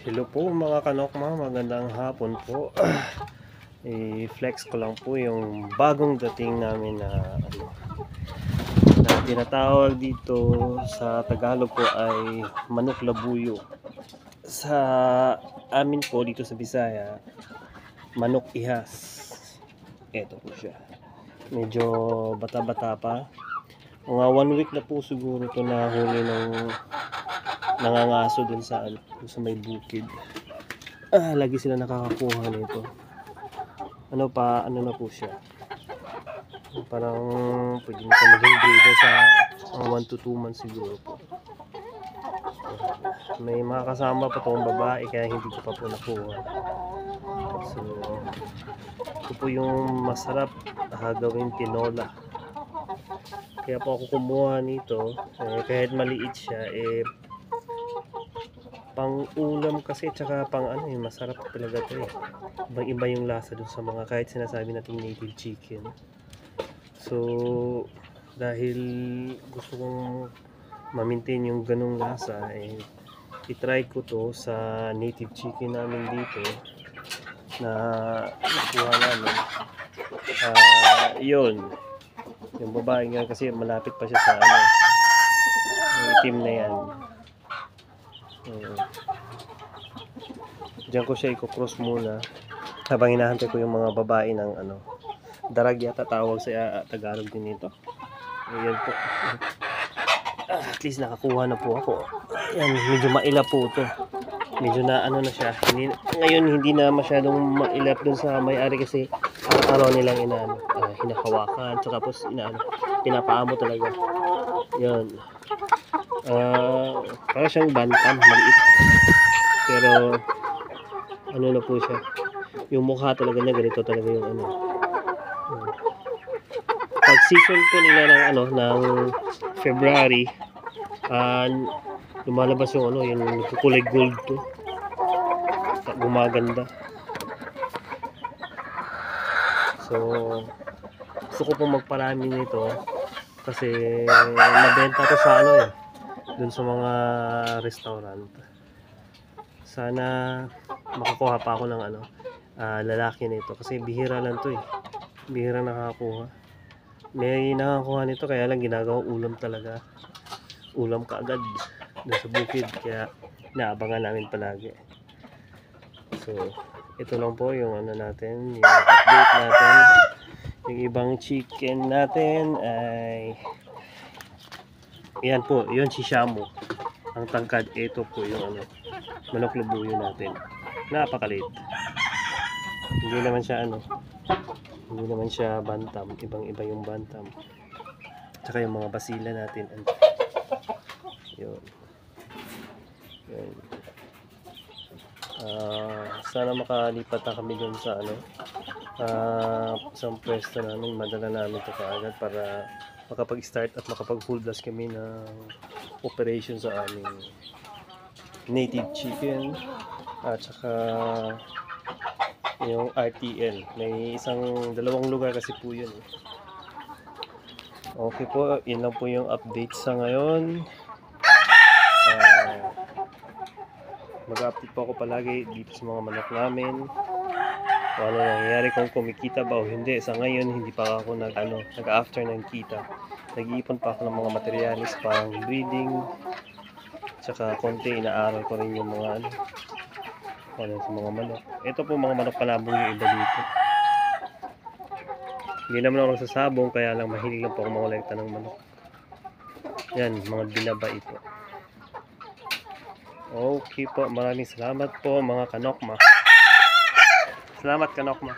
Hello po mga kanokma, magandang hapon po. I-flex ko lang po yung bagong dating namin na tinatawag dito sa Tagalog po ay manok labuyo. Sa amin po dito sa Bisaya, manok ihas. Ito po siya. Medyo bata-bata pa. Mga 1 week na po siguro ito na huli ng nangangaso dun sa may bukid. Lagi sila nakakakuha nito. Ano na po siya, parang pwede mo pa maging breeder sa 1 to 2 months siguro po. May mga kasama pa tong babae kaya hindi ko pa po nakuha. So ito po yung masarap gawing tinola. Kaya po ako kumuha nito, kahit maliit siya, pang ulam kasi, tsaka pang masarap talaga ito eh. Ibang iba yung lasa dun sa mga kahit sinasabi nating native chicken. So dahil gusto kong ma-maintain yung ganong lasa, i-try ko to sa native chicken namin dito na nakuha namin. Yun yung babae nga kasi malapit pa siya sa yung itim na yan. Diyan ko siya i-cross muna habang hinahantay ko yung mga babae ng darag yata tawag sa Tagalog din ito. Ayan po. At least nakakuha na po ako. Ayan, medyo mailap po ito. Medyo na na siya. Ngayon hindi na masyadong mailap dun sa may-ari kasi araw nilang hinahawakan. Tapos pinapaamo talaga. Yan. Para siyang bantam, maliit. Pero na po siya. Yung mukha talaga niya ganito talaga yung Pag season po nila ng February, lumalabas yung yung kulay gold to. Gumaganda. So gusto ko pong magparami nito kasi mabenta to sa dun sa mga restaurant. Sana makakuha pa ako ng lalaki nito kasi bihira lang to bihira nakakakuha. May nakakuha nito kaya lang ginagawang ulam talaga, ulam kaagad dun sa bukid, kaya naabangan namin palagi. So ito lang po yung natin, yung update natin. Yung ibang chicken natin ay yan po, yun si Shamu ang tangkad. Ito po yung manok labuyo natin, napakaliit. Hindi naman siya bantam, ibang iba yung bantam. Tsaka yung mga basila natin yun. Sana makalipat na kami dun sa isang pwesto namin, madala namin ito kaagad para makapag-start at makapag full blast kami ng operation sa aming native chicken at saka yung RTL. May dalawang lugar kasi po yun. Okay po, yun lang po yung update sa ngayon. Mag-update po ako palagi dito sa mga manok namin, kung ano nangyayari, kung kumikita ba o hindi. Sa ngayon hindi pa ako nag-after ng kita. Nag-iipon pa ako ng mga materialis pang breeding, tsaka konti inaaral ko rin yung mga sa mga manok. Ito po mga manok palabong yung iba dito. Hindi naman ako nagsasabong, kaya lang mahilig lang po ako mangolekta ng manok. Yan, mga binabay po. Okay po, maraming salamat po mga kanokma. Salamat kanokma.